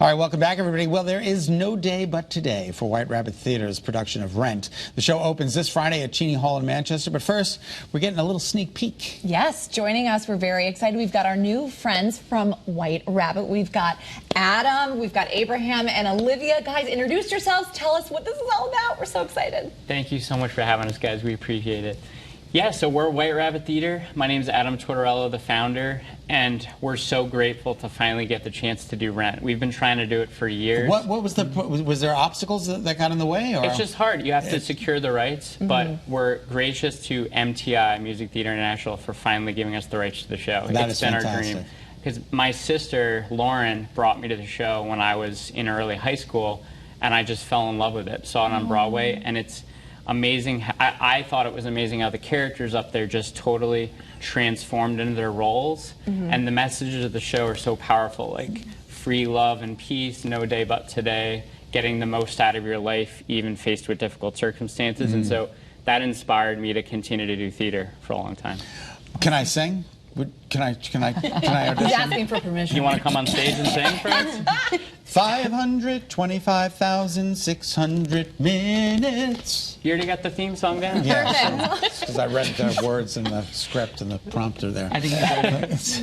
All right, welcome back, everybody. Well, there is no day but today for White Rabbit Theatre's production of Rent. The show opens this Friday at Cheney Hall in Manchester, but first, we're getting a little sneak peek. Yes, joining us, we're very excited. We've got our new friends from White Rabbit. We've got Adam, we've got Abraham, and Olivia. Guys, introduce yourselves. Tell us what this is all about. We're so excited. Thank you so much for having us, guys. We appreciate it. Yeah, so we're White Rabbit Theater. My name is Adam Tortorello, the founder, and we're so grateful to finally get the chance to do Rent. We've been trying to do it for years. What was there obstacles that got in the way? Or? It's just hard. You have to secure the rights, but we're gracious to MTI, Music Theater International, for finally giving us the rights to the show. It's been our dream. Because my sister, Lauren, brought me to the show when I was in early high school, and I just fell in love with it. Saw it on Broadway, and it's amazing. I thought it was amazing how the characters up there just totally transformed into their roles, and the messages of the show are so powerful, like free love and peace, no day but today, getting the most out of your life even faced with difficult circumstances. And so that inspired me to continue to do theater for a long time. Can I sing? Can I audition? He's asking for permission. You want to come on stage and sing for us? 525,600 minutes. You already got the theme song down? Yeah, because I read the words in the script and the prompter there. I think you got it.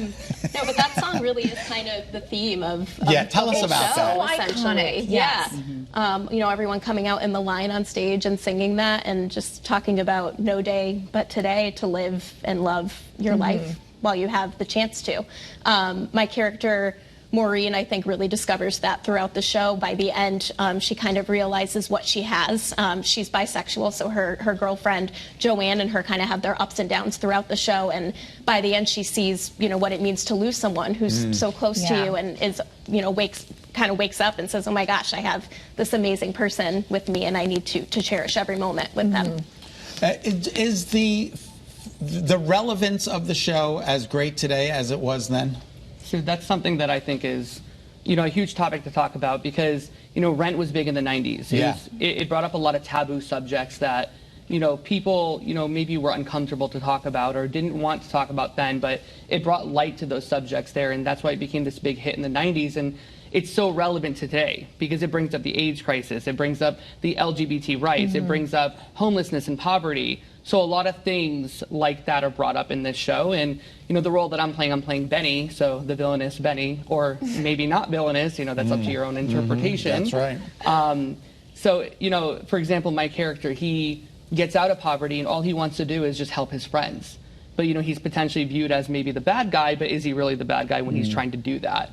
No, but that song really is kind of the theme of yeah, tell us about that. So iconic. Yes. Yeah. You know, everyone coming out in the line on stage and singing that and just talking about no day but today to live and love your life while you have the chance to. My character, Maureen, I think really discovers that throughout the show. By the end, she kind of realizes what she has. She's bisexual, so her girlfriend, Joanne, and her kind of have their ups and downs throughout the show. And by the end, she sees, you know, what it means to lose someone who's so close to you and is, you know, wakes up and says, oh my gosh, I have this amazing person with me and I need to cherish every moment with them. Is the relevance of the show as great today as it was then? So that's something that I think is, you know, a huge topic to talk about because, you know, Rent was big in the 90s. It brought up a lot of taboo subjects that, you know, people, you know, maybe were uncomfortable to talk about or didn't want to talk about then, but it brought light to those subjects there, and that's why it became this big hit in the 90s. And it's so relevant today because it brings up the AIDS crisis, it brings up the LGBT rights, it brings up homelessness and poverty. So a lot of things like that are brought up in this show. And, you know, the role that I'm playing Benny, so the villainous Benny, or maybe not villainous, you know, that's up to your own interpretation. That's right. So, you know, for example, my character, he gets out of poverty and all he wants to do is just help his friends. But, you know, he's potentially viewed as maybe the bad guy, but is he really the bad guy when he's trying to do that?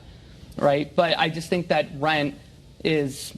Right? But I just think that Rent is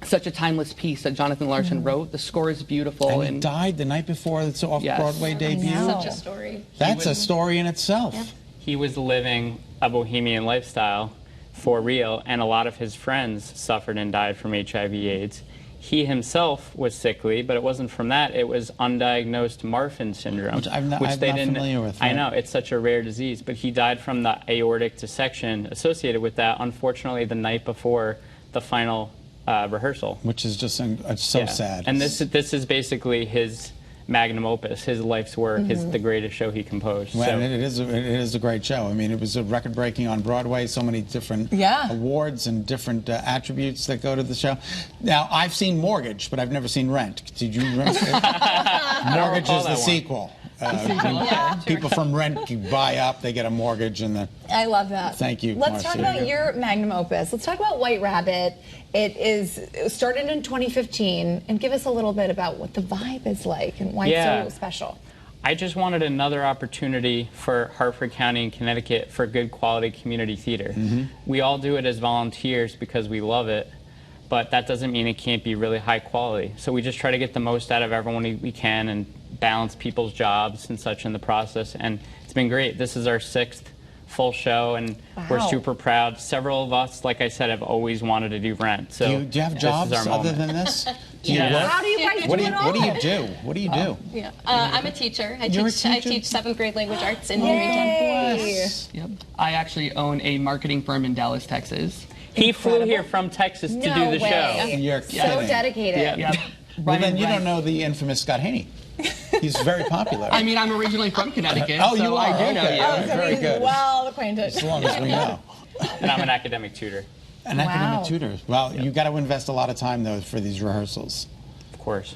such a timeless piece that Jonathan Larson wrote. The score is beautiful. And he died the night before its off-Broadway debut. Such a story. That's a story in itself. Yeah. He was living a bohemian lifestyle for real, and a lot of his friends suffered and died from HIV/AIDS. He himself was sickly, but it wasn't from that. It was undiagnosed Marfan syndrome, which I'm not familiar with. I know, it's such a rare disease, but he died from the aortic dissection associated with that, unfortunately, the night before the final rehearsal. Which is just so sad. And this is basically his magnum opus, his life's work, the greatest show he composed. Well, so. it is a great show. I mean, it was a record-breaking on Broadway, so many different awards and different attributes that go to the show. Now, I've seen Mortgage, but I've never seen Rent. Did you remember? Mortgage is the sequel. People from Rent buy up, they get a mortgage, and I love that. Thank you. Let's talk about your magnum opus. Let's talk about White Rabbit. It started in 2015, and give us a little bit about what the vibe is like and why it's so special. I just wanted another opportunity for Hartford County and Connecticut for good quality community theater. We all do it as volunteers because we love it, but that doesn't mean it can't be really high quality. So we just try to get the most out of everyone we can and balance people's jobs and such in the process, and it's been great. This is our 6th full show, and we're super proud. Several of us, like I said, have always wanted to do Rent. So do you have jobs other than this? Do you work? How do you guys what do you do? What do you do? Yeah, I'm a teacher. I teach 7th grade language arts in Yes. Yep. I actually own a marketing firm in Dallas, Texas. He flew here from Texas to do the show. You're so dedicated. Yep. Well, then you don't know the infamous Scott Haney. He's very popular. I mean, I'm originally from Connecticut. Oh, so you are? I do know you. Oh, so very he's good. well acquainted. As long as we know. And I'm an academic tutor. An academic tutor. Well, you got to invest a lot of time, though, for these rehearsals. Of course.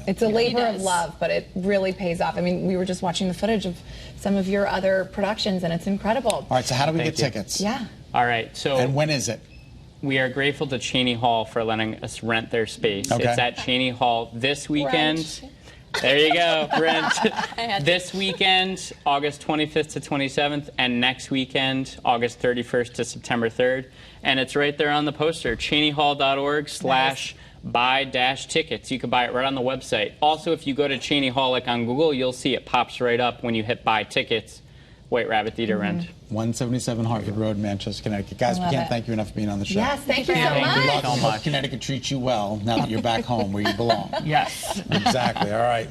It's a labor of love, but it really pays off. I mean, we were just watching the footage of some of your other productions, and it's incredible. All right, so how do we get tickets? Yeah. All right, so... And when is it? We are grateful to Cheney Hall for letting us rent their space. Okay. It's at Cheney Hall this weekend. There you go, Brent. This weekend, August 25th to 27th, and next weekend, August 31st to September 3rd. And it's right there on the poster, cheneyhall.org/buy-tickets. You can buy it right on the website. Also, if you go to Cheney Hall, like on Google, you'll see it pops right up when you hit buy tickets. White Rabbit Theater rent. 177 Hartford Road, Manchester, Connecticut. Guys, we can't thank you enough for being on the show. Yes, thank you so much. Good luck. Hope Connecticut treats you well now that you're back home where you belong. Yes. Exactly. All right.